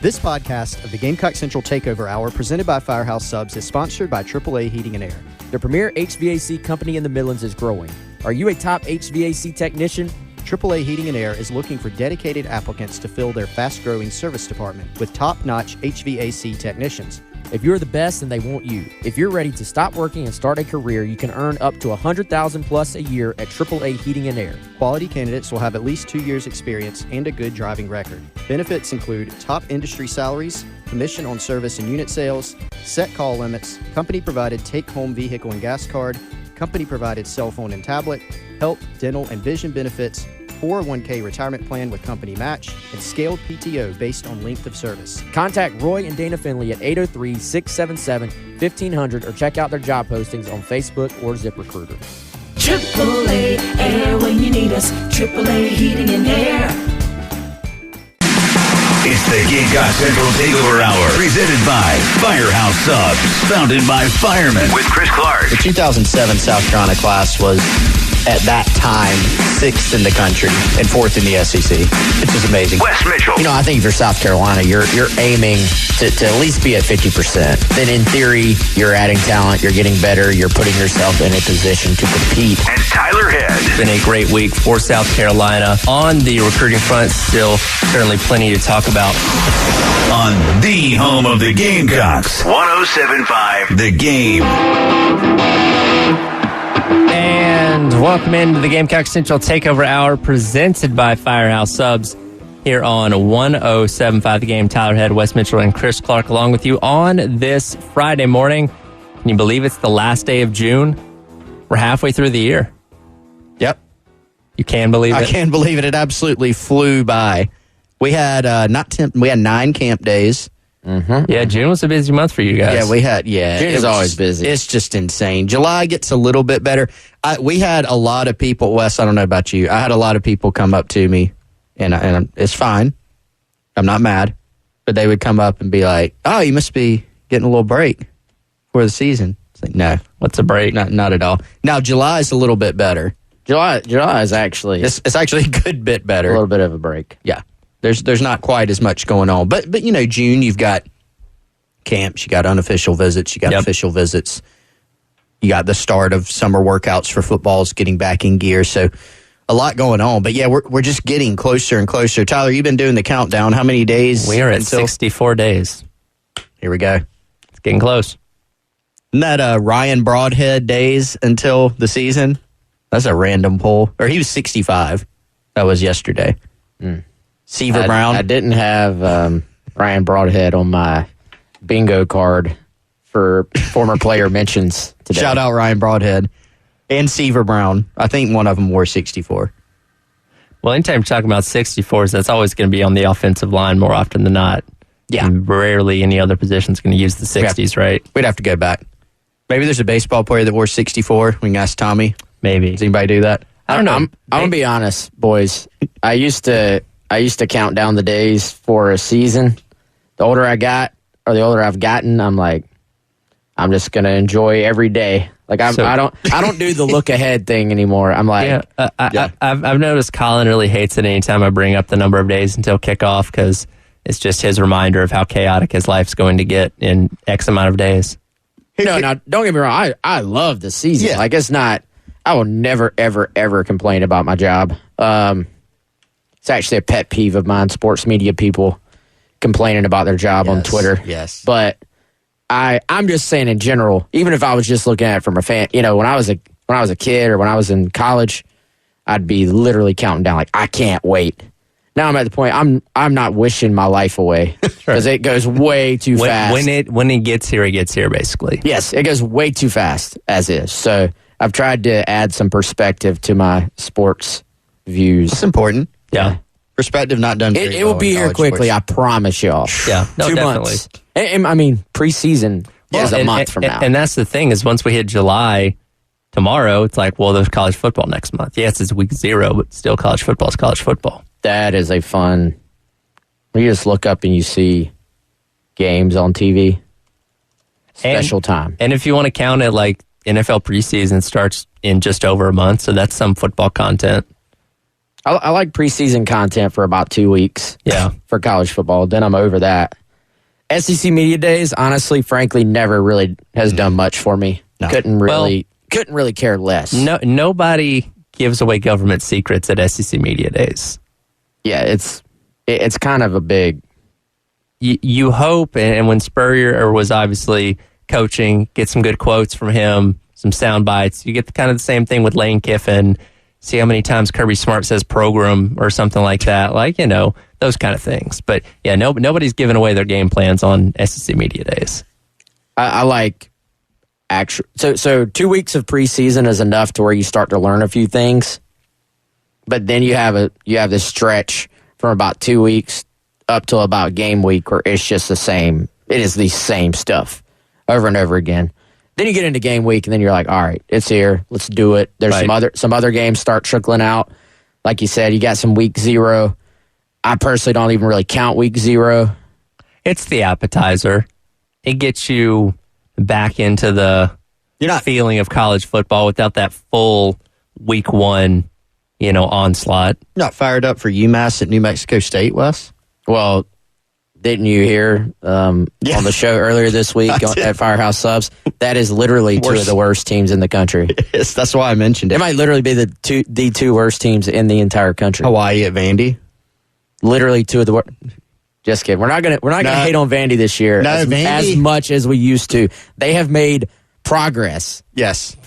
This podcast of the Gamecock Central Takeover Hour presented by Firehouse Subs is sponsored by AAA Heating and Air. The premier HVAC company in the Midlands is growing. Are you a top HVAC technician? AAA Heating and Air is looking for dedicated applicants to fill their fast-growing service department with top-notch HVAC technicians. If you're the best, then they want you. If you're ready to stop working and start a career, you can earn up to $100,000 plus a year at AAA Heating and Air. Quality candidates will have at least 2 years experience and a good driving record. Benefits include top industry salaries, commission on service and unit sales, set call limits, company-provided take-home vehicle and gas card, company-provided cell phone and tablet, health, dental, and vision benefits, 401k retirement plan with company match, and scaled PTO based on length of service. Contact Roy and Dana Finley at 803-677-1500 or check out their job postings on Facebook or ZipRecruiter. AAA Air when you need us. AAA Heating and Air. It's the Gamecock Central Takeover Hour, presented by Firehouse Subs, founded by firemen with Chris Clark. The 2007 South Carolina class was, at that time, 6th in the country and 4th in the SEC, which is amazing. Wes Mitchell. You know, I think if you're South Carolina, you're aiming to at least be at 50%. Then in theory, you're adding talent, you're getting better, you're putting yourself in a position to compete. And Tyler Head. It's been a great week for South Carolina. On the recruiting front, still certainly plenty to talk about. On the home of the Gamecocks, 107.5 The Game. And welcome into the Gamecock Central Takeover Hour, presented by Firehouse Subs, here on 107.5 The Game. Tyler Head, Wes Mitchell, and Chris Clark along with you on this Friday morning. Can you believe it's the last day of June? We're halfway through the year. Yep. You can believe it? I can believe it. It absolutely flew by. We had 9 camp days. Mm-hmm. Yeah, June was a busy month for you guys. June is always busy. It's just insane. July gets a little bit better. We had a lot of people, Wes, I don't know about you. I had a lot of people come up to me, and it's fine. I'm not mad. But they would come up and be like, oh, you must be getting a little break for the season. It's like, no. What's a break? Not at all. Now, July is a little bit better. July is actually It's actually a good bit better. a little bit of a break. Yeah. There's not quite as much going on. But you know, June, you've got camps, you got unofficial visits, you got official visits. You got the start of summer workouts for footballs getting back in gear. So a lot going on. But yeah, we're just getting closer and closer. Tyler, you've been doing the countdown. How many days? We are at 64 days. Here we go. It's getting close. Isn't that Ryan Broadhead days until the season? That's a random poll. Or he was 65. That was yesterday. Seaver Brown. I didn't have Ryan Broadhead on my bingo card for former player mentions today. Shout out Ryan Broadhead and Seaver Brown. I think one of them wore 64. Well, anytime you're talking about 64s, that's always going to be on the offensive line more often than not. Yeah. And rarely any other position is going to use the 60s, right? We'd have to go back. Maybe there's a baseball player that wore 64. We can ask Tommy. Maybe. Does anybody do that? I don't know. I'm going to be honest, boys. I used to count down the days for a season. The older I got, or the older I've gotten, I'm like, I'm just gonna enjoy every day. Like I don't do the look ahead thing anymore. I'm like, I've noticed Colin really hates it anytime I bring up the number of days until kickoff because it's just his reminder of how chaotic his life's going to get in X amount of days. no, now don't get me wrong. I love the season. Yeah. Like it's not. I will never, ever, ever complain about my job. It's actually a pet peeve of mine. Sports media people complaining about their job on Twitter. Yes. But I'm just saying in general, even if I was just looking at it from a fan, you know, when I was a kid or when I was in college, I'd be literally counting down like I can't wait. Now I'm at the point I'm not wishing my life away because it goes way too fast. When it gets here, basically. Yes, it goes way too fast as is. So I've tried to add some perspective to my sports views. It's important. Yeah. Perspective not done very It will well be in here college quickly, sports. I promise y'all. Yeah, no, 2 definitely. months. And, I mean, preseason is a month from now. And that's the thing is once we hit July, tomorrow, it's like, well, there's college football next month. Yes, it's week 0, but still college football is college football. That is a fun. You just look up and you see games on TV. Special time. And if you want to count it, like NFL preseason starts in just over a month, so that's some football content. I like preseason content for about 2 weeks. Yeah. For college football. Then I'm over that. SEC Media Days, honestly, frankly, never really has done much for me. No. Couldn't really care less. Nobody gives away government secrets at SEC Media Days. Yeah, it's kind of a big... You hope, and when Spurrier was obviously coaching, get some good quotes from him, some sound bites. You get kind of the same thing with Lane Kiffin. See how many times Kirby Smart says program or something like that. Like, those kind of things. But, yeah, nobody's giving away their game plans on SEC Media Days. I like... So 2 weeks of preseason is enough to where you start to learn a few things. But then you have this stretch from about 2 weeks up till about game week where it's just the same. It is the same stuff over and over again. Then you get into game week and then you're like, all right, it's here. Let's do it. There's some other games start trickling out. Like you said, you got some week 0. I personally don't even really count week 0. It's the appetizer. It gets you back into the feeling of college football without that full week 1, onslaught. Not fired up for UMass at New Mexico State, Wes? Well, didn't you hear on the show earlier this week at Firehouse Subs? That is literally two of the worst teams in the country. Yes, that's why I mentioned it. It might literally be the two worst teams in the entire country. Hawaii at Vandy. Literally two of the worst. Just kidding. We're not gonna hate on Vandy this year as much as we used to. They have made progress. Yes,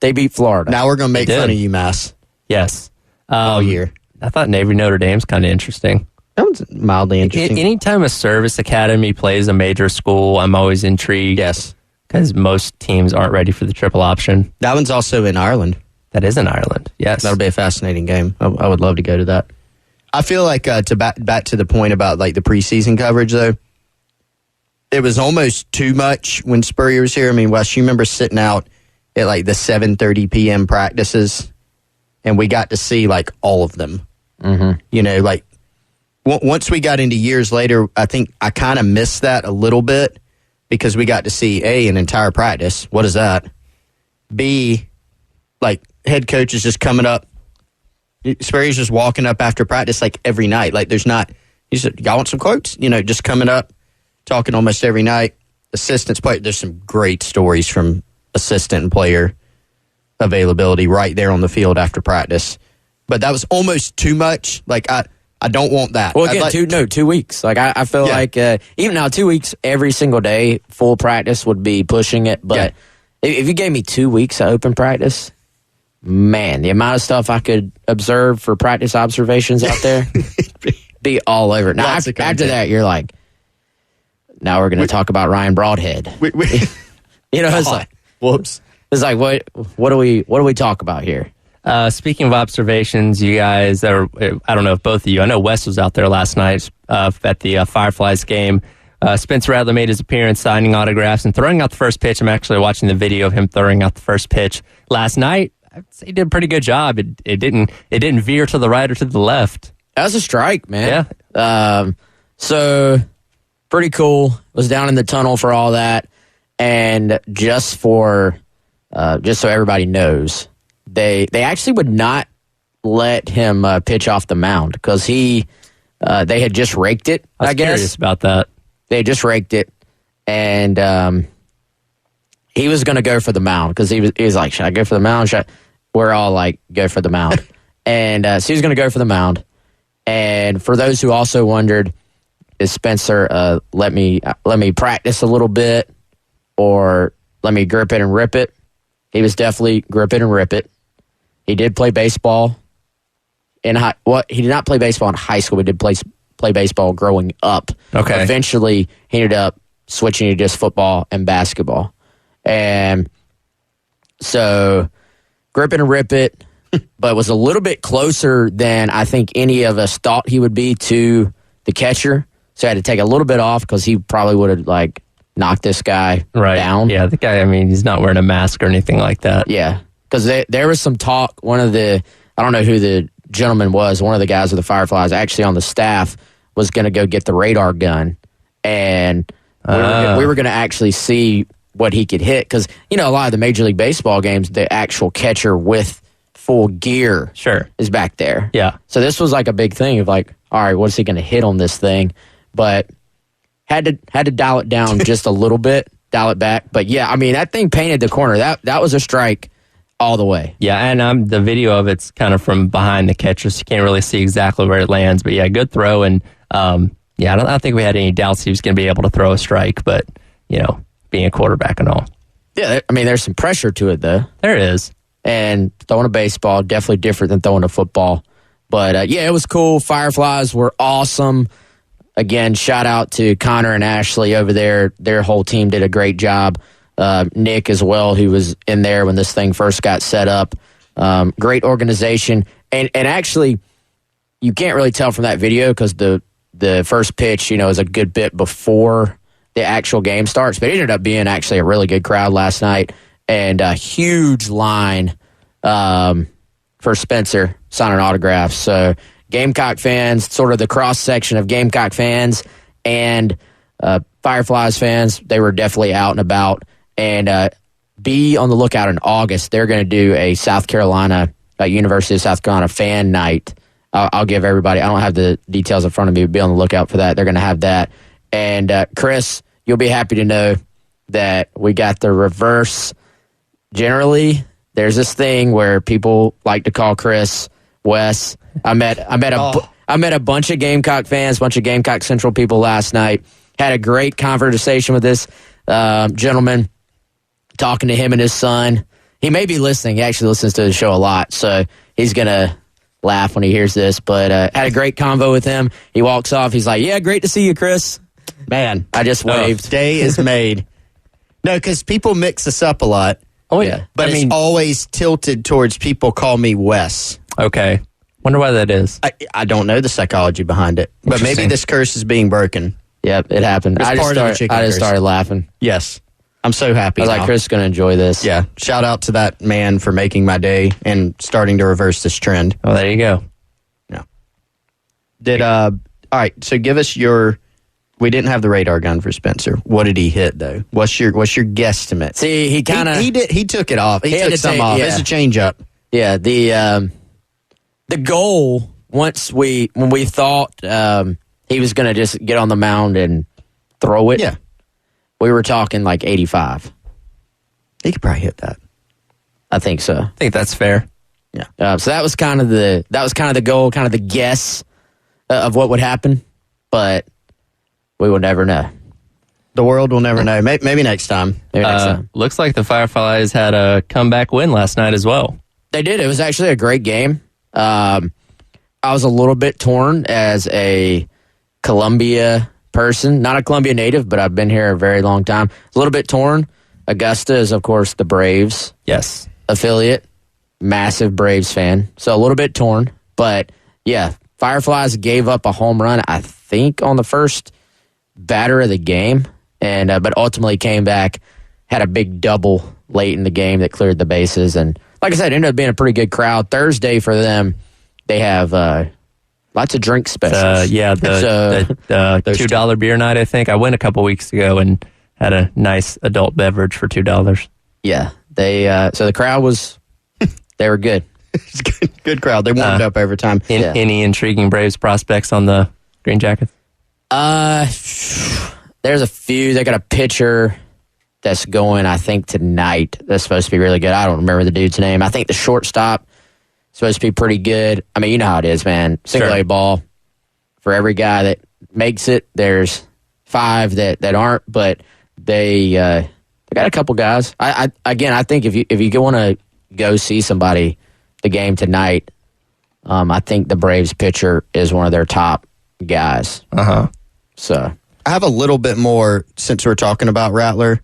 they beat Florida. Now we're gonna make fun of UMass. Yes, all year. I thought Navy Notre Dame's kind of interesting. That one's mildly interesting. Anytime a service academy plays a major school, I'm always intrigued. Yes, because most teams aren't ready for the triple option. That one's also in Ireland. That is in Ireland. Yes, that'll be a fascinating game. I would love to go to that. I feel like back to the point about like the preseason coverage though, it was almost too much when Spurrier was here. I mean, Wes, you remember sitting out at like the 7:30 p.m. practices, and we got to see like all of them. Mm-hmm. Like once we got into years later, I think I kind of missed that a little bit because we got to see an entire practice. What is that? B, like head coach is just coming up. Spurrier's just walking up after practice like every night. Like there's not, he said, y'all want some quotes? Just coming up, talking almost every night. Assistants play. There's some great stories from assistant and player availability right there on the field after practice. But that was almost too much. Like I don't want that. Well, again, 2 weeks. Like I feel like even now 2 weeks every single day, full practice would be pushing it. But if you gave me 2 weeks of open practice, man, the amount of stuff I could observe for practice observations out there be all over. Now, after that, you're like, now we're going to talk about Ryan Broadhead. It's like, whoops. It's like, what do we talk about here? Speaking of observations, you guys, I don't know if both of you, I know Wes was out there last night at the Fireflies game. Spencer Rattler made his appearance, signing autographs and throwing out the first pitch. I'm actually watching the video of him throwing out the first pitch last night. I'd say he did a pretty good job. It didn't veer to the right or to the left. That was a strike, man. Yeah. So pretty cool. Was down in the tunnel for all that, and just so everybody knows, they actually would not let him pitch off the mound because they had just raked it. I was curious about that. They just raked it, and he was going to go for the mound because he was like, should I go for the mound? We're all like, go for the mound. And so he was going to go for the mound. And for those who also wondered, is Spencer let me practice a little bit or let me grip it and rip it? He was definitely grip it and rip it. He did play baseball he did not play baseball in high school. He did play baseball growing up. Okay. Eventually, he ended up switching to just football and basketball. And so, grip it and rip it, but was a little bit closer than I think any of us thought he would be to the catcher. So I had to take a little bit off because he probably would have knocked this guy down. Yeah, the guy, he's not wearing a mask or anything like that. Yeah, because there was some talk. I don't know who the gentleman was, one of the guys with the Fireflies, actually on the staff, was going to go get the radar gun. And we were going to actually see what he could hit. Because, a lot of the Major League Baseball games, the actual catcher with full gear Sure. is back there. Yeah. So this was like a big thing of like, all right, what is he going to hit on this thing? But had to dial it down just a little bit, dial it back. But yeah, I mean, that thing painted the corner. That was a strike all the way. Yeah, and the video of it's kind of from behind the catcher, so you can't really see exactly where it lands. But yeah, good throw. And yeah, I don't think we had any doubts he was going to be able to throw a strike, but, you know, being a quarterback and all. Yeah, I mean, there's some pressure to it, though. There is. And throwing a baseball, definitely different than throwing a football. But yeah, it was cool. Fireflies were awesome. Again, shout out to Connor and Ashley over there. Their whole team did a great job. Nick as well, who was in there when this thing first got set up. Great organization. And actually, you can't really tell from that video because the first pitch, you know, is a good bit before the actual game starts. But it ended up being actually a really good crowd last night and a huge line for Spencer signing autographs. So Gamecock fans, sort of the cross-section of Gamecock fans and Fireflies fans, they were definitely out and about. And be on the lookout in August. They're going to do a South Carolina, University of South Carolina fan night. I'll give everybody, I don't have the details in front of me, but be on the lookout for that. They're going to have that. And Chris, you'll be happy to know that we got the reverse. Generally, there's this thing where people like to call Chris Wes. I met a bunch of Gamecock fans, bunch of Gamecock Central people last night. Had a great conversation with this gentleman, talking to him and his son. He may be listening. He actually listens to the show a lot, so he's going to laugh when he hears this. But had a great convo with him. He walks off. He's like, yeah, great to see you, Chris. Man, I just waved. Day is made. No, because people mix this up a lot. Oh, yeah. But it's always tilted towards people call me Wes. Okay. Wonder why that is. I don't know the psychology behind it. But maybe this curse is being broken. Yep, it happened. It's I just started laughing. Yes. I'm so happy. I was like, Chris is going to enjoy this. Yeah. Shout out to that man for making my day and starting to reverse this trend. Oh, there you go. Yeah. All right, so give us your. We didn't have the radar gun for Spencer. What did he hit though? What's your guesstimate? See, he kind of he took it off. He took some off. Yeah. It's a change up. Yeah, the goal when we thought he was going to just get on the mound and throw it. Yeah, we were talking like 85. He could probably hit that. I think so. I think that's fair. Yeah. So that was kind of the goal, kind of the guess of what would happen, but we will never know. The world will never know. Maybe next time. Looks like the Fireflies had a comeback win last night as well. They did. It was actually a great game. I was a little bit torn as a Columbia person, not a Columbia native, but I've been here a very long time. A little bit torn. Augusta is, of course, the Braves affiliate. Massive Braves fan. So a little bit torn. But, yeah, Fireflies gave up a home run, I think, on the first batter of the game, and but ultimately came back, had a big double late in the game that cleared the bases. And like I said, it ended up being a pretty good crowd. Thursday for them, they have lots of drink specials. The $2 beer night, I think. I went a couple weeks ago and had a nice adult beverage for $2. Yeah, they so the crowd was they were good. It's good crowd. They warmed up over time. Any intriguing Braves prospects on the Green Jackets? There's a few. They got a pitcher that's going, I think, tonight. That's supposed to be really good. I don't remember the dude's name. I think the shortstop is supposed to be pretty good. I mean, you know how it is, man. Single A ball. For every guy that makes it, there's 5 that aren't, but they got a couple guys. I think if you want to go see somebody the game tonight, I think the Braves pitcher is one of their top guys. So I have a little bit more, since we're talking about Rattler,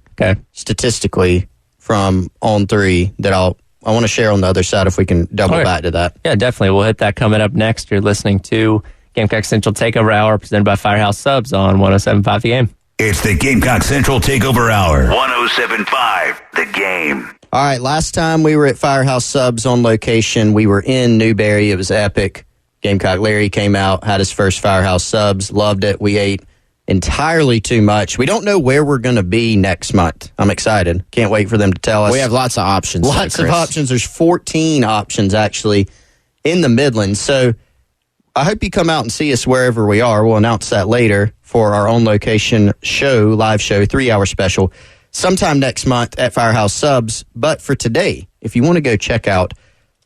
statistically from on 3 that I want to share on the other side if we can double back to that. Yeah, definitely. We'll hit that coming up next. You're listening to Gamecock Central Takeover Hour presented by Firehouse Subs on 107.5 The Game. It's the Gamecock Central Takeover Hour. 107.5 The Game. All right, last time we were at Firehouse Subs on location, we were in Newberry. It was epic. Gamecock Larry came out, had his first Firehouse Subs, loved it. We ate entirely too much. We don't know where we're going to be next month. I'm excited. Can't wait for them to tell us. We have lots of options. Lots of options. There's 14 options, actually, in the Midlands. So I hope you come out and see us wherever we are. We'll announce that later for our own location show, live show, 3-hour special, sometime next month at Firehouse Subs. But for today, if you want to go check out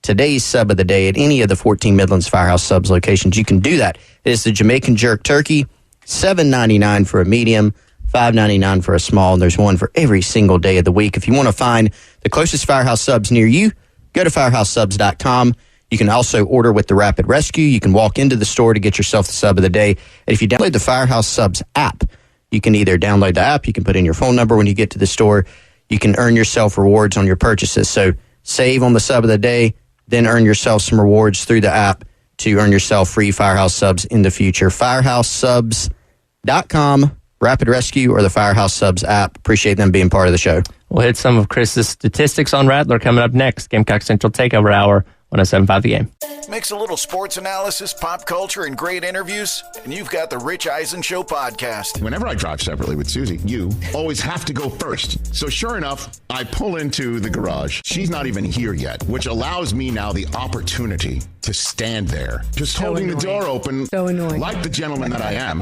today's sub of the day at any of the 14 Midlands Firehouse Subs locations, you can do that. It is the Jamaican Jerk Turkey, $7.99 for a medium, $5.99 for a small, and there's one for every single day of the week. If you want to find the closest Firehouse Subs near you, go to firehousesubs.com. You can also order with the Rapid Rescue. You can walk into the store to get yourself the sub of the day. And if you download the Firehouse Subs app, you can either download the app, you can put in your phone number when you get to the store, you can earn yourself rewards on your purchases. So save on the sub of the day, then earn yourself some rewards through the app to earn yourself free Firehouse Subs in the future. Firehousesubs.com, Rapid Rescue, or the Firehouse Subs app. Appreciate them being part of the show. We'll hit some of Chris's statistics on Rattler coming up next. Gamecock Central Takeover Hour, 107.5 The Game. Mix a little sports analysis, pop culture, and great interviews, and you've got the Rich Eisen Show podcast. Whenever I drive separately with Susie, you always have to go first. So sure enough, I pull into the garage. She's not even here yet, which allows me now the opportunity to stand there, just holding the door open, like the gentleman that I am.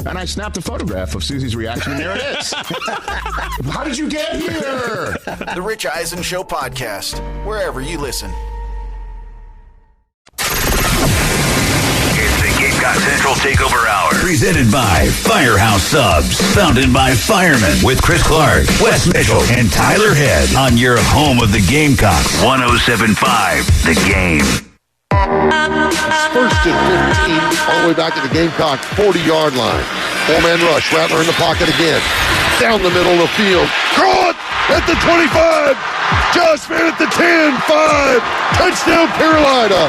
And I snapped a photograph of Susie's reaction, and there it is. How did you get here? The Rich Eisen Show podcast, wherever you listen. It's the Gamecock Central Takeover Hour, presented by Firehouse Subs, founded by firemen with Chris Clark, Wes Mitchell, and Tyler Head on your home of the Gamecocks, 107.5 The Game. First and 15, all the way back to the Gamecock 40-yard line. Four-man rush, Rattler in the pocket again. Down the middle of the field. Caught at the 25. Josh Van at the 10, 5. Touchdown, Carolina.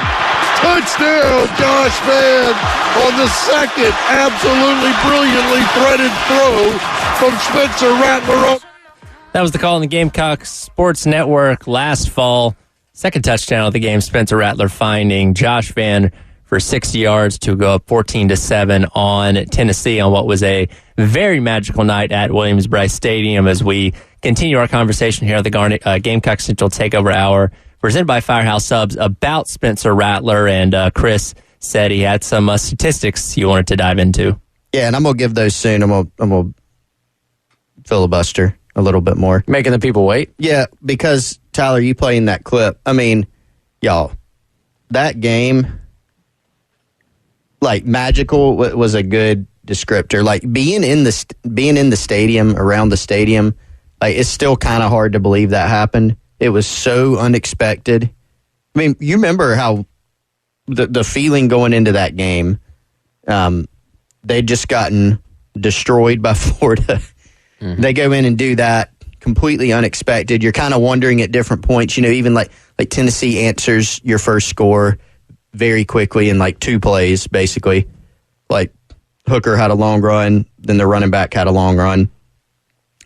Touchdown, Josh Van on the second absolutely brilliantly threaded throw from Spencer Rattler. That was the call on the Gamecock Sports Network last fall. Second touchdown of the game, Spencer Rattler finding Josh Van for 60 yards to go up 14-7 on Tennessee on what was a very magical night at Williams-Brice Stadium as we continue our conversation here at the Gamecock Central Takeover Hour, presented by Firehouse Subs, about Spencer Rattler. And Chris said he had some statistics you wanted to dive into. Yeah, and I'm going to give those soon. I'm going to filibuster a little bit more. Making the people wait? Yeah, because, Tyler, you playing that clip. I mean, y'all, that game, like, magical was a good descriptor. Like, being in the stadium, around the stadium, like, it's still kind of hard to believe that happened. It was so unexpected. I mean, you remember how the feeling going into that game, they'd just gotten destroyed by Florida. Mm-hmm. They go in and do that, completely unexpected. You're kind of wondering at different points, you know, even like Tennessee answers your first score very quickly in like 2 plays, basically. Like Hooker had a long run, then the running back had a long run.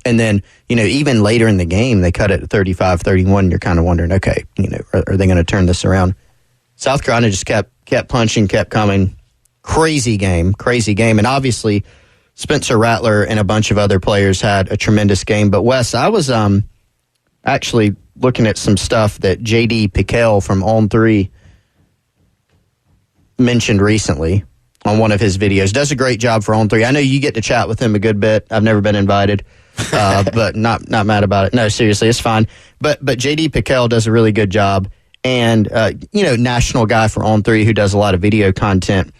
And then, you know, even later in the game, they cut it at 35-31. You're kind of wondering, okay, you know, are they going to turn this around? South Carolina just kept punching, kept coming. Crazy game. And obviously, Spencer Rattler and a bunch of other players had a tremendous game. But, Wes, I was actually looking at some stuff that J.D. Pickles from On 3 mentioned recently on one of his videos. Does a great job for On 3. I know you get to chat with him a good bit. I've never been invited. But not mad about it. No, seriously, it's fine. But J.D. Pickles does a really good job, and you know, national guy for On 3 who does a lot of video content.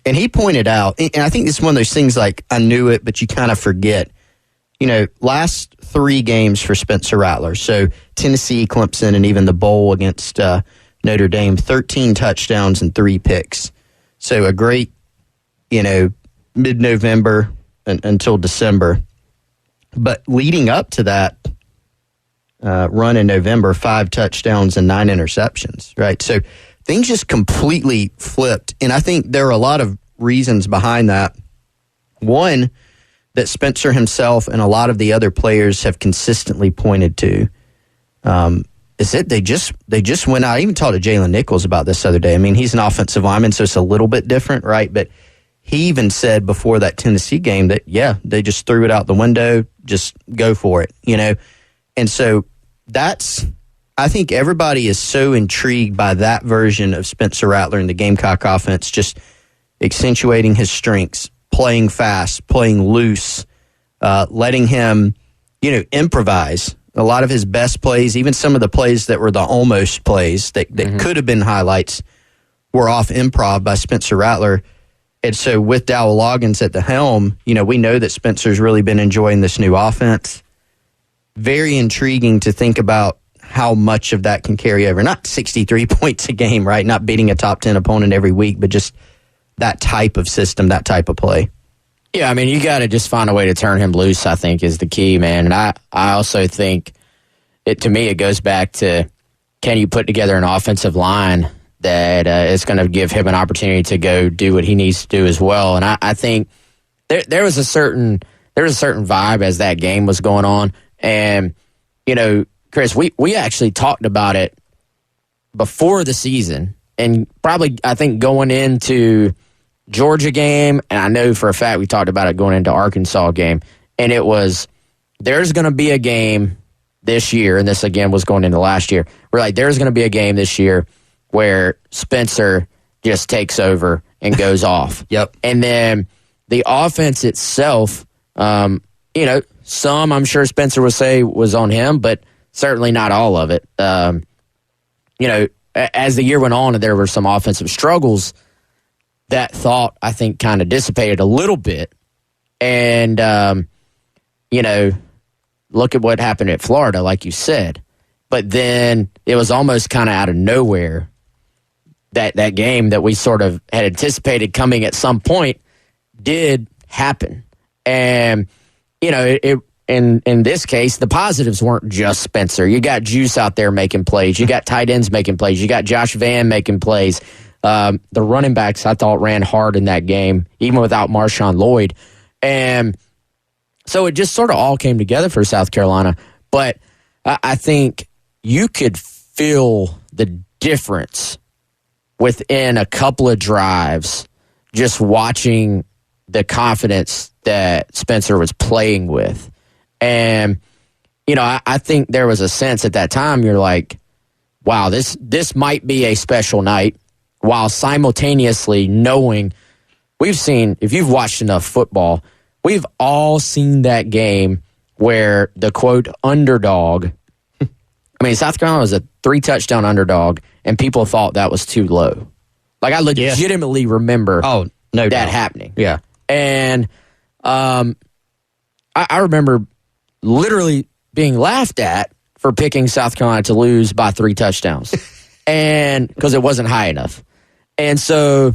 And he pointed out, and I think this is one of those things like I knew it, but you kind of forget. You know, last 3 games for Spencer Rattler, so Tennessee, Clemson, and even the bowl against Notre Dame, 13 touchdowns and 3 picks. So a great, you know, mid-November until December. But leading up to that run in November, 5 touchdowns and 9 interceptions, right? So things just completely flipped. And I think there are a lot of reasons behind that. One, that Spencer himself and a lot of the other players have consistently pointed to is that they just went out. I even talked to Jalen Nichols about this the other day. I mean, he's an offensive lineman, so it's a little bit different, right? But he even said before that Tennessee game that, yeah, they just threw it out the window, just go for it, you know. And so I think everybody is so intrigued by that version of Spencer Rattler and the Gamecock offense, just accentuating his strengths, playing fast, playing loose, letting him, improvise. A lot of his best plays, even some of the plays that were the almost plays that could have been highlights, were off improv by Spencer Rattler. And so with Dowell Loggins at the helm, we know that Spencer's really been enjoying this new offense. Very intriguing to think about how much of that can carry over. Not 63 points a game, right? Not beating a top 10 opponent every week, but just that type of system, that type of play. Yeah, I mean, you got to just find a way to turn him loose, I think, is the key, man. And I also think, to me, it goes back to, can you put together an offensive line that is going to give him an opportunity to go do what he needs to do as well? And I think there was a certain vibe as that game was going on. And, Chris, we actually talked about it before the season, and probably, I think, going into Georgia game, and I know for a fact we talked about it going into Arkansas game, and it was, there's going to be a game this year, and this again was going into last year, we're like, there's going to be a game this year where Spencer just takes over and goes off. Yep. And then the offense itself, some I'm sure Spencer would say was on him, but certainly not all of it. As the year went on and there were some offensive struggles, that thought, I think, kind of dissipated a little bit. And, look at what happened at Florida, like you said. But then it was almost kind of out of nowhere that game that we sort of had anticipated coming at some point did happen. And, in this case, the positives weren't just Spencer. You got Juice out there making plays. You got tight ends making plays. You got Josh Vann making plays. The running backs, I thought, ran hard in that game, even without Marshawn Lloyd. And so it just sort of all came together for South Carolina. But I think you could feel the difference within a couple of drives just watching the confidence that Spencer was playing with. And, I think there was a sense at that time, you're like, wow, this might be a special night, while simultaneously knowing, we've seen, if you've watched enough football, we've all seen that game where the, quote, underdog, South Carolina was a 3-touchdown underdog, and people thought that was too low. Like, I legitimately remember that happening. Yeah. And I remember literally being laughed at for picking South Carolina to lose by 3 touchdowns, and because it wasn't high enough. And so,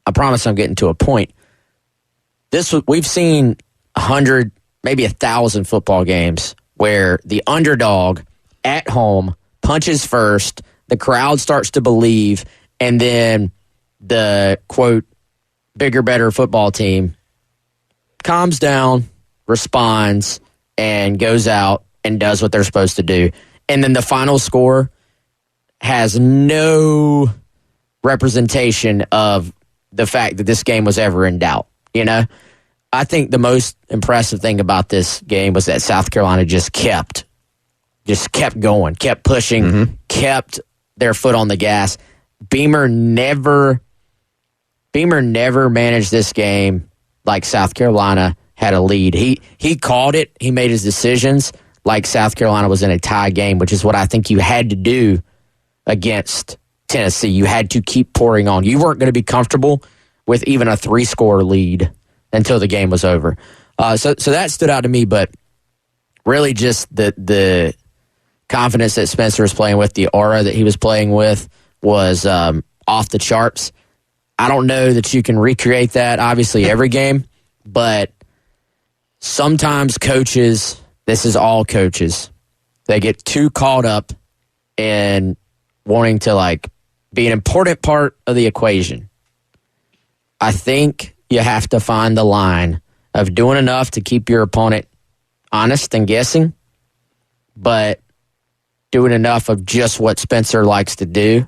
I promise I'm getting to a point. We've seen 100, maybe 1,000 football games where the underdog at home punches first, the crowd starts to believe, and then the, quote, bigger, better football team calms down, responds, and goes out and does what they're supposed to do. And then the final score has no representation of the fact that this game was ever in doubt. I think the most impressive thing about this game was that South Carolina just kept going, kept pushing, kept their foot on the gas. Beamer never managed this game like South Carolina had a lead. He called it. He made his decisions like South Carolina was in a tie game, which is what I think you had to do against Tennessee. You had to keep pouring on. You weren't going to be comfortable with even a 3-score lead until the game was over. So that stood out to me, but really just the confidence that Spencer was playing with, the aura that he was playing with was off the charts. I don't know that you can recreate that, obviously, every game, but sometimes coaches, this is all coaches, they get too caught up in wanting to be an important part of the equation. I think you have to find the line of doing enough to keep your opponent honest and guessing, but doing enough of just what Spencer likes to do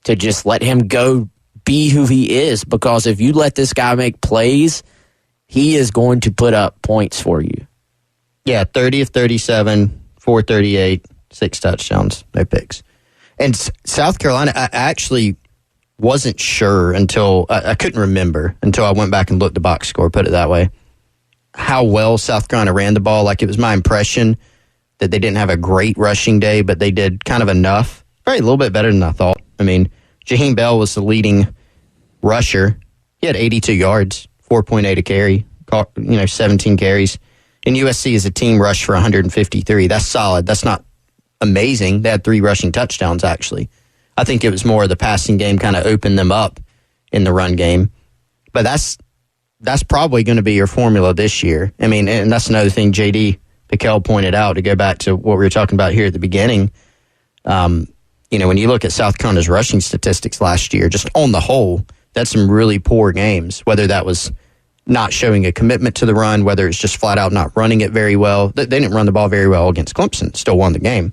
to just let him go be who he is, because if you let this guy make plays, he is going to put up points for you. Yeah, 30 of 37, 438, 6 touchdowns, no picks. And South Carolina, I actually wasn't sure until I couldn't remember until I went back and looked the box score, put it that way, how well South Carolina ran the ball. Like, it was my impression that they didn't have a great rushing day, but they did kind of enough. Probably a little bit better than I thought. I mean, Jaheim Bell was the leading rusher. He had 82 yards, 4.8 a carry, 17 carries. And USC as a team rushed for 153. That's solid. That's not amazing. They had 3 rushing touchdowns, actually. I think it was more of the passing game kind of opened them up in the run game. But that's probably going to be your formula this year. I mean, and that's another thing J.D. Pickell pointed out, to go back to what we were talking about here at the beginning. When you look at South Carolina's rushing statistics last year, just on the whole, that's some really poor games, whether that was not showing a commitment to the run, whether it's just flat out not running it very well. They didn't run the ball very well against Clemson, still won the game.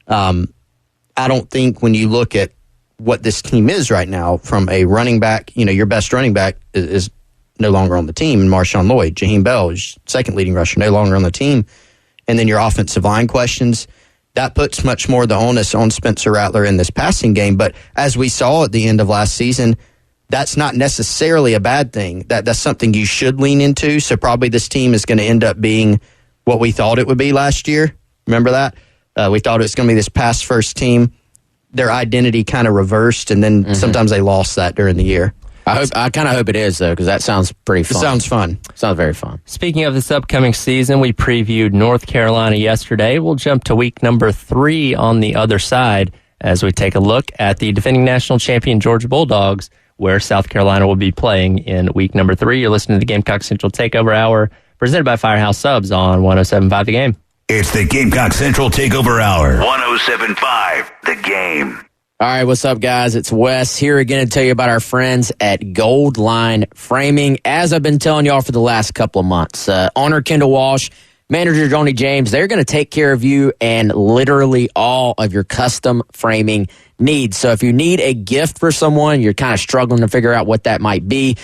I don't think when you look at what this team is right now, from a running back, your best running back is no longer on the team, and Marshawn Lloyd. Jaheim Bell is second leading rusher, no longer on the team. And then your offensive line questions, that puts much more of the onus on Spencer Rattler in this passing game. But as we saw at the end of last season, that's not necessarily a bad thing. That's something you should lean into. So probably this team is going to end up being what we thought it would be last year. Remember that? We thought it was going to be this pass-first team. Their identity kind of reversed, and then sometimes they lost that during the year. I kind of hope it is, though, because that sounds pretty fun. It sounds fun. Sounds very fun. Speaking of this upcoming season, we previewed North Carolina yesterday. We'll jump to week number 3 on the other side as we take a look at the defending national champion Georgia Bulldogs, where South Carolina will be playing in week number 3. You're listening to the Gamecock Central Takeover Hour, presented by Firehouse Subs on 107.5 The Game. It's the Gamecock Central Takeover Hour. 107.5 The Game. All right, what's up, guys? It's Wes here again to tell you about our friends at Goldline Framing. As I've been telling y'all for the last couple of months, owner Kendall Walsh, manager Joni James, they're going to take care of you and literally all of your custom framing needs. So if you need a gift for someone, you're kind of struggling to figure out what that might be,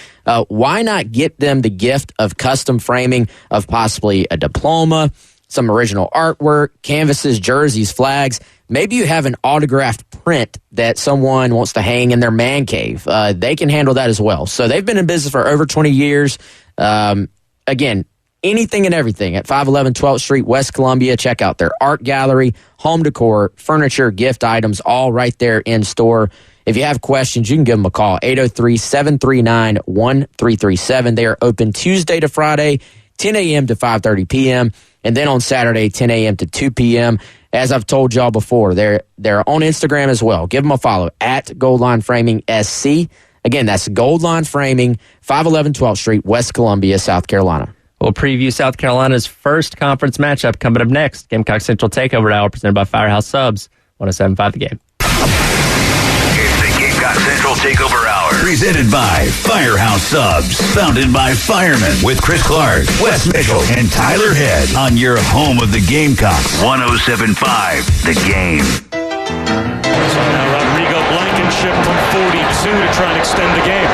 why not get them the gift of custom framing of possibly a diploma, some original artwork, canvases, jerseys, flags. Maybe you have an autographed print that someone wants to hang in their man cave. They can handle that as well. So they've been in business for over 20 years. Again, anything and everything at 511 12th Street, West Columbia. Check out their art gallery, home decor, furniture, gift items, all right there in store. If you have questions, you can give them a call, 803-739-1337. They are open Tuesday to Friday, 10 a.m. to 5:30 p.m., and then on Saturday, 10 a.m. to 2 p.m. As I've told y'all before, they're on Instagram as well. Give them a follow at Goldline Framing SC. Again, that's Goldline Framing, 511 12th Street, West Columbia, South Carolina. We'll preview South Carolina's first conference matchup coming up next. Gamecock Central Takeover Hour, presented by Firehouse Subs, 107.5 The Game. It's the Gamecock Central Takeover Hour. Presented by Firehouse Subs. Founded by firemen with Chris Clark, Wes Mitchell, and Tyler Head. On your home of the Gamecocks, 107.5 The Game. So now Rodrigo Blankenship from 42 to try and extend the game.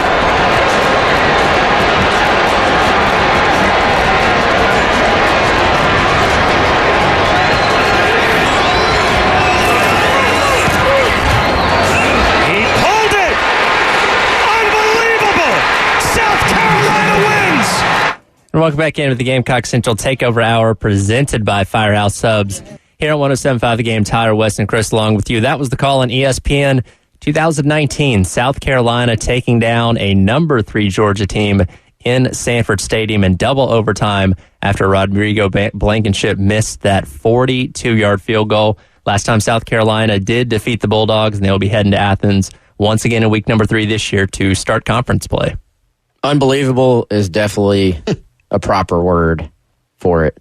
And welcome back into the Gamecock Central Takeover Hour, presented by Firehouse Subs. Here on 107.5 The Game, Tyler, West, and Chris along with you. That was the call on ESPN 2019. South Carolina taking down a number 3 Georgia team in Sanford Stadium in double overtime after Rodrigo Blankenship missed that 42-yard field goal. Last time South Carolina did defeat the Bulldogs, and they'll be heading to Athens once again in week number 3 this year to start conference play. Unbelievable is definitely a proper word for it.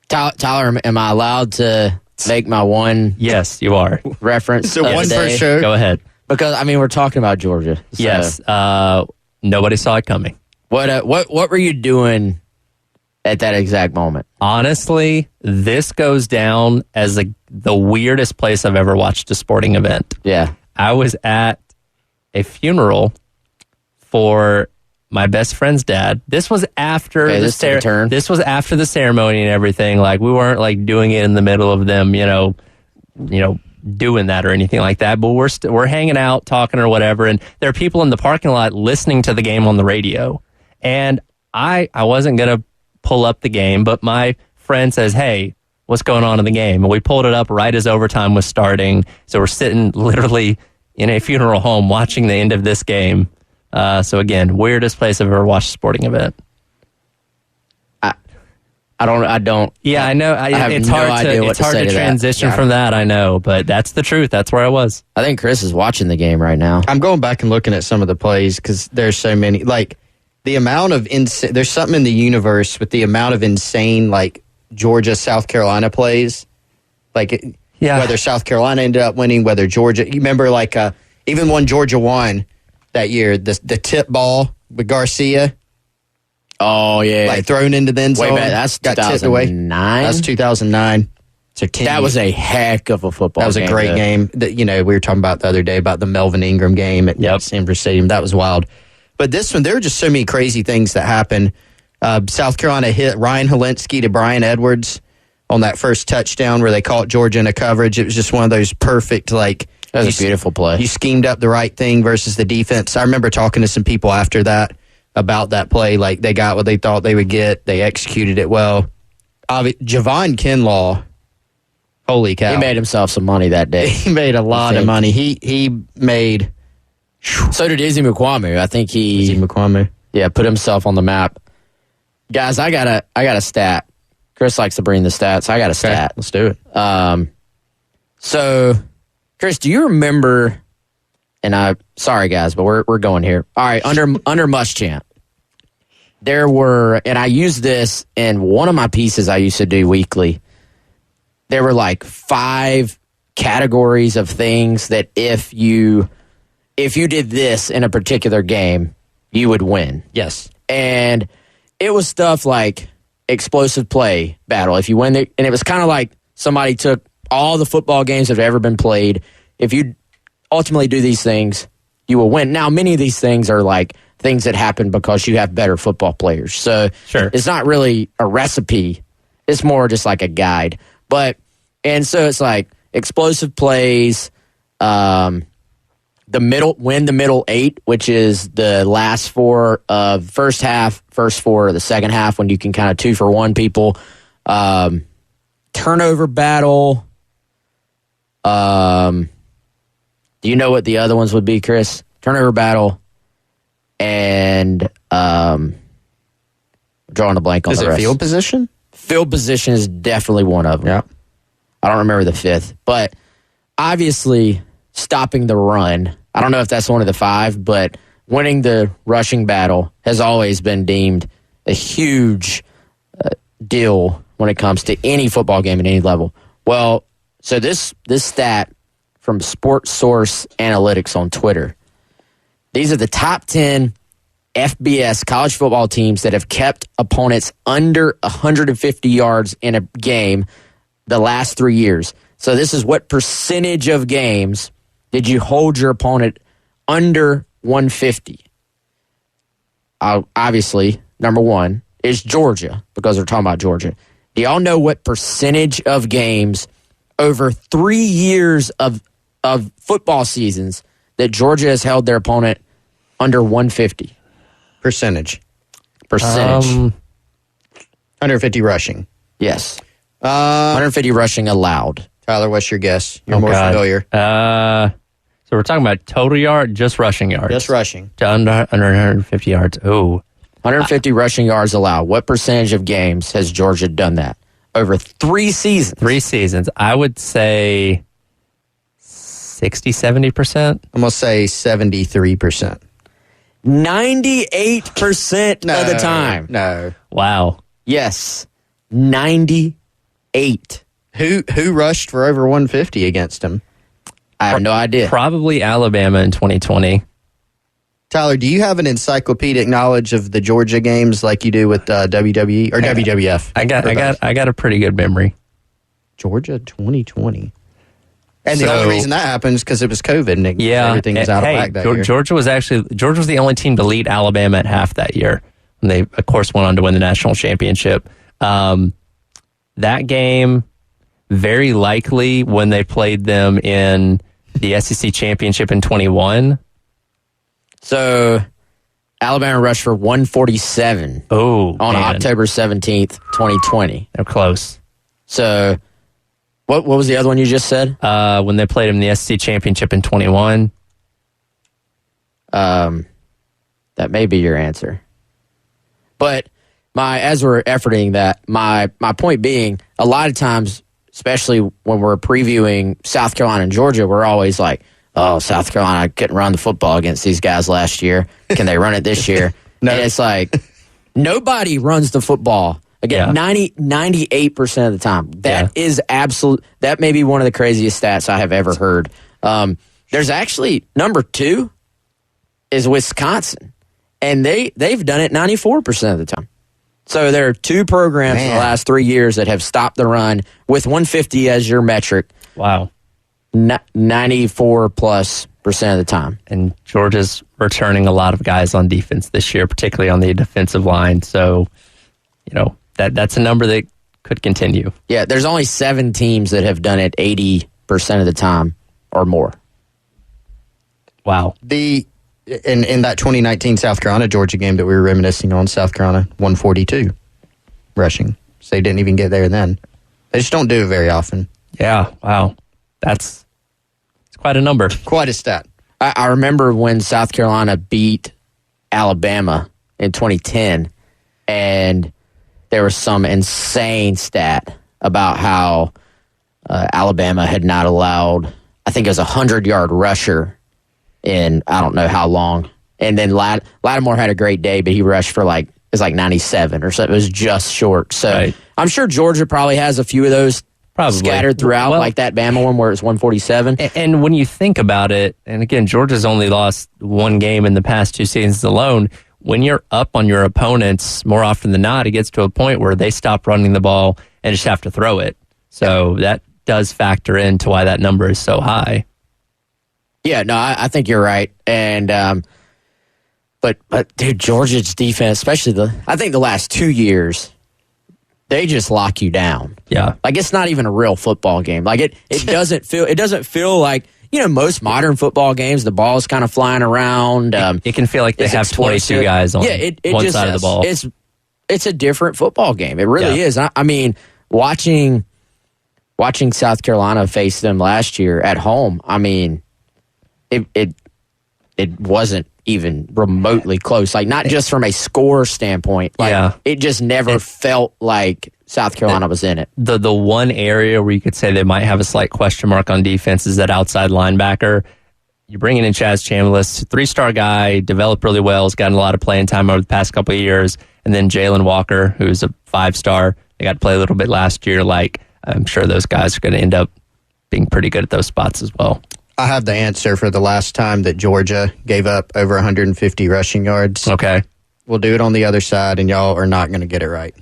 Tyler, am I allowed to make my one? Yes, you are. Reference. So one per show. Go ahead. Because we're talking about Georgia. So. Yes. Nobody saw it coming. What were you doing at that exact moment? Honestly, this goes down as the weirdest place I've ever watched a sporting event. Yeah. I was at a funeral for my best friend's dad. This was after This was after the ceremony and everything. Like, we weren't like doing it in the middle of them, doing that or anything like that. But we're hanging out, talking or whatever, and there are people in the parking lot listening to the game on the radio. And I wasn't gonna pull up the game, but my friend says, "Hey, what's going on in the game?" And we pulled it up right as overtime was starting. So we're sitting literally in a funeral home watching the end of this game. So again, weirdest place I've ever watched a sporting event. I don't. Yeah, I know. It's hard to transition from that. I know, but that's the truth. That's where I was. I think Chris is watching the game right now. I'm going back and looking at some of the plays because there's so many. Like, the amount of there's something in the universe with the amount of insane, like, Georgia, South Carolina plays. Like, whether South Carolina ended up winning, whether Georgia. You remember, like, even when Georgia won that year, the tip ball with Garcia. Oh, yeah. Like, thrown into the end zone. Wait, that's 2009? That's 2009. So that was a heck of a football game. That was a great game. That, we were talking about the other day about the Melvin Ingram game at Sanford Stadium. That was wild. But this one, there were just so many crazy things that happened. South Carolina hit Ryan Helinski to Brian Edwards on that first touchdown where they caught Georgia in a coverage. It was just one of those perfect, like... That was a beautiful play. You schemed up the right thing versus the defense. I remember talking to some people after that about that play. Like, they got what they thought they would get. They executed it well. Javon Kinlaw, holy cow. He made himself some money that day. He made a lot of money. He made... So did Izzy McQuamu. I think Izzy McQuamu. Yeah, put himself on the map. Guys, I got a stat. Chris likes to bring the stats. I got a stat. Let's do it. So, Chris, do you remember? And sorry guys, but we're going here. All right, under Muschamp, there were, and I used this in one of my pieces I used to do weekly. There were like 5 categories of things that if you did this in a particular game, you would win. Yes. And it was stuff like explosive play battle. If you win it, and it was kind of like somebody took all the football games that have ever been played. If you ultimately do these things, you will win. Now, many of these things are like things that happen because you have better football players. So It's not really a recipe. It's more just like a guide. And so it's like explosive plays, the middle 8, which is the last 4 of first half, first 4 of the second half, when you can kind of 2-for-1 people. Turnover battle. Do you know what the other ones would be, Chris? Turnover battle and drawing a blank on the rest. Is it field position? Field position is definitely one of them. Yeah. I don't remember the 5th, but obviously stopping the run. I don't know if that's one of the 5, but winning the rushing battle has always been deemed a huge deal when it comes to any football game at any level. Well, so this stat from Sports Source Analytics on Twitter. These are the top 10 FBS college football teams that have kept opponents under 150 yards in a game the last 3 years. So this is what percentage of games did you hold your opponent under 150? Obviously, number 1 is Georgia, because we're talking about Georgia. Do y'all know what percentage of games over 3 years of football seasons that Georgia has held their opponent under 150? Percentage. 150 rushing. Yes. 150 rushing allowed. Tyler, what's your guess? You're more familiar. So we're talking about total yard, just rushing yards. Just rushing. To under 150 yards. Oh. 150 rushing yards allowed. What percentage of games has Georgia done that? Over 3 seasons. 3 seasons. I would say 60, 70%. I'm going to say 73%. 98% of the time. No. Wow. Yes. 98. Who rushed for over 150 against him? I have no idea. Probably Alabama in 2020. Tyler, do you have an encyclopedic knowledge of the Georgia games like you do with WWE or WWF? I got a pretty good memory. Georgia 2020. And the only reason that happened is because it was COVID and everything was out of whack that year. Georgia was the only team to lead Alabama at half that year. And they, of course, went on to win the national championship. That game, very likely when they played them in the SEC championship in 21. So Alabama rushed for 147 on October 17th, 2020. They're close. So what was the other one you just said? When they played them in the SEC championship in 21. That may be your answer. But as we're efforting that, my point being, a lot of times, especially when we're previewing South Carolina and Georgia, we're always like, oh, South Carolina couldn't run the football against these guys last year. Can they run it this year? No. And it's like, nobody runs the football. Again, 98% of the time. That is absolute. That may be one of the craziest stats I have ever heard. There's actually, number 2 is Wisconsin. And they've done it 94% of the time. So there are 2 programs in the last 3 years that have stopped the run with 150 as your metric. Wow. 94+% of the time. And Georgia's returning a lot of guys on defense this year, particularly on the defensive line. So, that's a number that could continue. Yeah, there's only 7 teams that have done it 80% of the time or more. Wow. In that 2019 South Carolina Georgia game that we were reminiscing on, South Carolina 142 rushing. So they didn't even get there then. They just don't do it very often. Yeah, wow. It's quite a number. Quite a stat. I remember when South Carolina beat Alabama in 2010, and there was some insane stat about how Alabama had not allowed, I think it was a 100-yard rusher in I don't know how long. And then Lattimore had a great day, but he rushed for it was 97 or something. It was just short. So I'm sure Georgia probably has a few of those scattered throughout, like that Bama one where it's 147. And when you think about it, and again, Georgia's only lost 1 game in the past 2 seasons alone. When you're up on your opponents, more often than not, it gets to a point where they stop running the ball and just have to throw it. So that does factor into why that number is so high. Yeah, no, I think you're right. And but dude, Georgia's defense, especially I think the last 2 years, they just lock you down. Yeah. It's not even a real football game. It doesn't feel like, most modern football games, the ball's kind of flying around. It can feel like they have 22 guys on one side of the ball. It's a different football game. It really is. I mean, watching South Carolina face them last year at home, I mean, it wasn't even remotely close. Not just from a score standpoint. It just never felt like South Carolina was in it. The one area where you could say they might have a slight question mark on defense is that outside linebacker. You're bringing in Chaz Chambliss, 3-star guy, developed really well, has gotten a lot of playing time over the past couple of years. And then Jalen Walker, who's a 5-star. They got to play a little bit last year. I'm sure those guys are going to end up being pretty good at those spots as well. I have the answer for the last time that Georgia gave up over 150 rushing yards. Okay. We'll do it on the other side, and y'all are not going to get it right.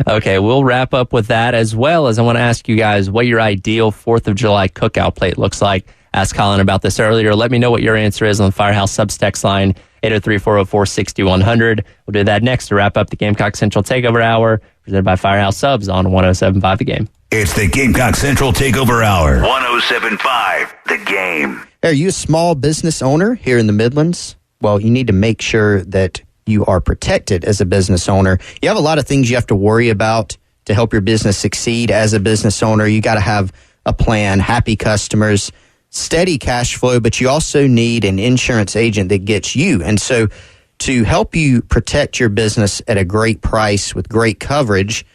Okay, we'll wrap up with that, as well as I want to ask you guys what your ideal 4th of July cookout plate looks like. Asked Colin about this earlier. Let me know what your answer is on the Firehouse Subs text line, 803-404-6100. We'll do that next to wrap up the Gamecock Central Takeover Hour, presented by Firehouse Subs on 107.5 The Game. It's the Gamecock Central Takeover Hour. 107.5 The Game. Are you a small business owner here in the Midlands? Well, you need to make sure that you are protected as a business owner. You have a lot of things you have to worry about to help your business succeed as a business owner. You got to have a plan, happy customers, steady cash flow, but you also need an insurance agent that gets you. And so to help you protect your business at a great price with great coverage,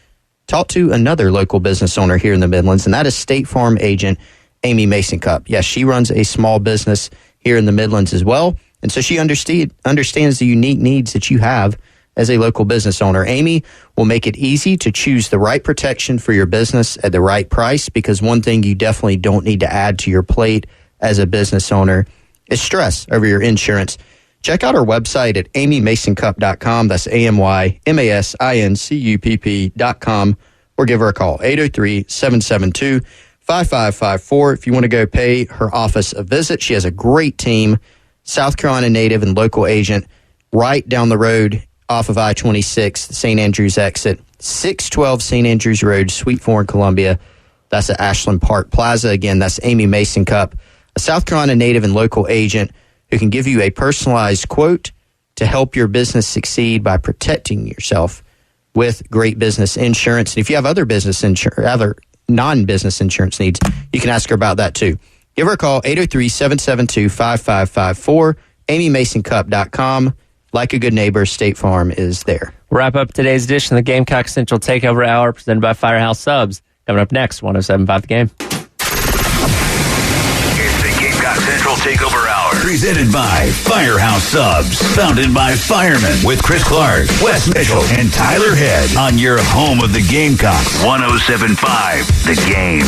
talk to another local business owner here in the Midlands, and that is State Farm agent Amy Mason-Cup. Yes, she runs a small business here in the Midlands as well, and so she understands the unique needs that you have as a local business owner. Amy will make it easy to choose the right protection for your business at the right price, because one thing you definitely don't need to add to your plate as a business owner is stress over your insurance. Check out our website at amymasoncup.com. That's AMYMASINCUPP.com, or give her a call, 803-772-5787. 5554 if you want to go pay her office a visit. She has a great team, South Carolina native and local agent, right down the road off of I-26, the St. Andrews exit, 612 St. Andrews Road, Suite 4 in Columbia. That's at Ashland Park Plaza. Again, that's Amy Mason Cup, a South Carolina native and local agent who can give you a personalized quote to help your business succeed by protecting yourself with great business insurance. And if you have other non-business insurance needs, you can ask her about that too. Give her a call, 803-772-5554, amymasoncup.com. Like a good neighbor, State Farm is there. Wrap up today's edition of the Gamecock Central Takeover Hour presented by Firehouse Subs. Coming up next, 107.5 The Game. It's the Gamecock Central Takeover Hour. Presented by Firehouse Subs. Founded by firemen with Chris Clark, Wes Mitchell, and Tyler Head on your home of the Gamecocks. 107.5 The Game.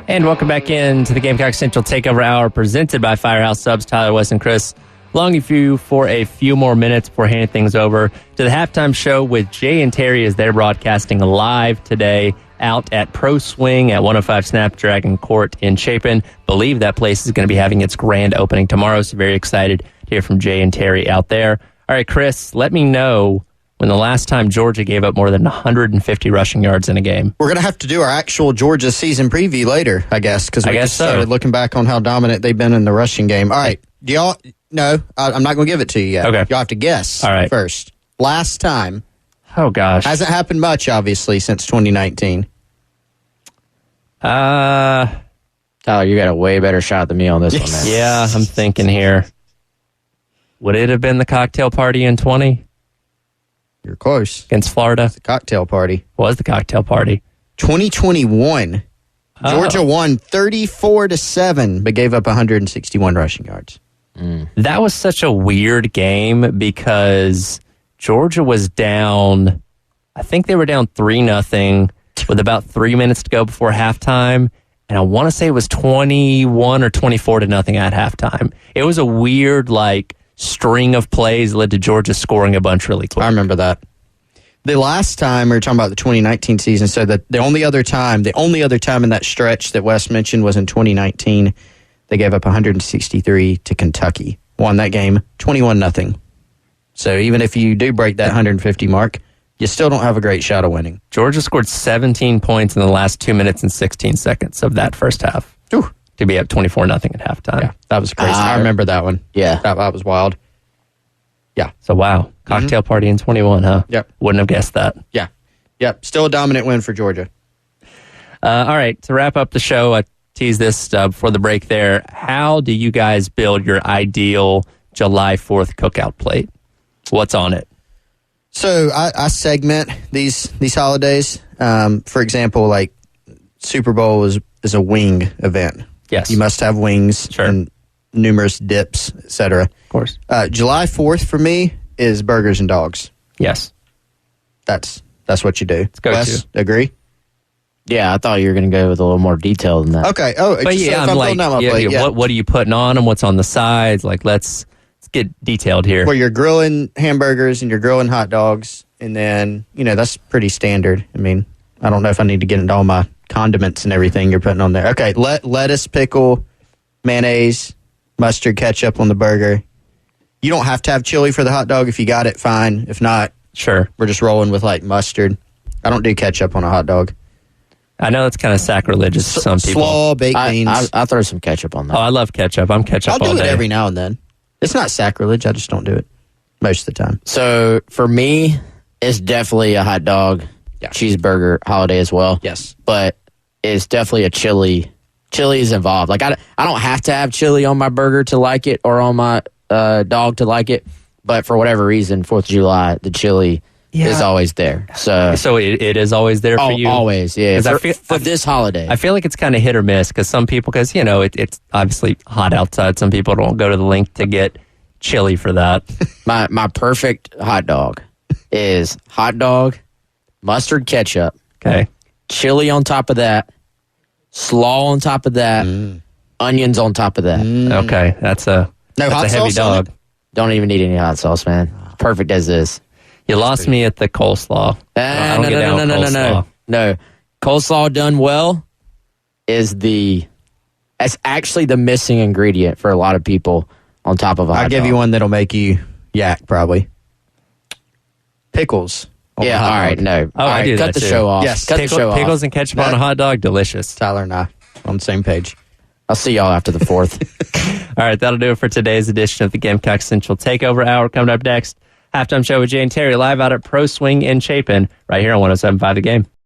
And welcome back into the Gamecock Central Takeover Hour presented by Firehouse Subs. Tyler, Wes, and Chris along with you for a few more minutes before handing things over to the halftime show with Jay and Terry as they're broadcasting live today out at Pro Swing at 105 Snapdragon Court in Chapin. Believe that place is going to be having its grand opening tomorrow, so very excited to hear from Jay and Terry out there. All right, Chris, let me know when the last time Georgia gave up more than 150 rushing yards in a game. We're going to have to do our actual Georgia season preview later, I guess, because we just started looking back on how dominant they've been in the rushing game. All right, do y'all... No, I'm not going to give it to you yet. Okay. You'll have to guess first. Last time. Oh, gosh. Hasn't happened much, obviously, since 2019. Tyler, you got a way better shot than me on this one, man. Yeah, I'm thinking here. Would it have been the cocktail party in 20? You're close. Against Florida? It's the cocktail party. Was the cocktail party. 2021. Georgia won 34-7, but gave up 161 rushing yards. That was such a weird game because Georgia was down, I think they were down 3-0 with about 3 minutes to go before halftime. And I want to say it was 21 or 24-0 at halftime. It was a weird, string of plays that led to Georgia scoring a bunch really quick. I remember that. The last time, we were talking about the 2019 season, so that the only other time in that stretch that Wes mentioned was in 2019. They gave up 163 to Kentucky. Won that game 21-0. So even if you do break that 150 mark, you still don't have a great shot of winning. Georgia scored 17 points in the last 2 minutes and 16 seconds of that first half. Ooh. To be up 24-0 at halftime. Yeah, that was crazy. I remember that one. Yeah. That was wild. Yeah. So, wow. Cocktail party in 21, huh? Yep. Wouldn't have guessed that. Yeah. Yep. Still a dominant win for Georgia. All right. To wrap up the show, I teased this before the break there. How do you guys build your ideal July 4th cookout plate? What's on it? So I segment these holidays. For example, Super Bowl is a wing event. Yes. You must have wings and numerous dips, etc. Of course. July 4th for me is burgers and dogs. Yes. That's what you do. Let's go Wes, agree? Yeah, I thought you were going to go with a little more detail than that. Okay. Oh, but yeah, I'm what are you putting on them? What's on the sides? Let's get detailed here. Where you're grilling hamburgers and you're grilling hot dogs, and then that's pretty standard. I mean, I don't know if I need to get into all my condiments and everything you're putting on there. Okay, lettuce, pickle, mayonnaise, mustard, ketchup on the burger. You don't have to have chili for the hot dog. If you got it, fine. If not, sure. We're just rolling with mustard. I don't do ketchup on a hot dog. I know it's kind of sacrilegious to some people. Slaw, baked beans. I'll throw some ketchup on that. Oh, I love ketchup. I'm ketchup all day. I'll do it every now and then. It's not sacrilege. I just don't do it most of the time. So for me, it's definitely a hot dog, cheeseburger holiday as well. Yes. But it's definitely a chili. Chili is involved. I don't have to have chili on my burger to like it or on my dog to like it. But for whatever reason, 4th of July, the chili is always there. So it is always there for you? Always, yeah. For this holiday. I feel like it's kind of hit or miss because some people, it's obviously hot outside. Some people don't go to the link to get chili for that. My perfect hot dog is hot dog, mustard ketchup, okay, chili on top of that, slaw on top of that, onions on top of that. Okay, that's a heavy dog. Don't even need any hot sauce, man. Perfect as is. You lost me at the coleslaw. No. Coleslaw done well that's actually the missing ingredient for a lot of people on top of a hot I'll give dog. you one that'll make you yak, probably. Pickles. Yeah, all right, no. Oh, All I right, do cut that the too. show off. Yes. Cut the show Pickles off. and ketchup on a hot dog, delicious. Tyler and I on the same page. I'll see y'all after the 4th. All right, that'll do it for today's edition of the Gamecock Central Takeover Hour. Coming up next, halftime show with Jay and Terry live out at Pro Swing in Chapin, right here on 107.5 The Game.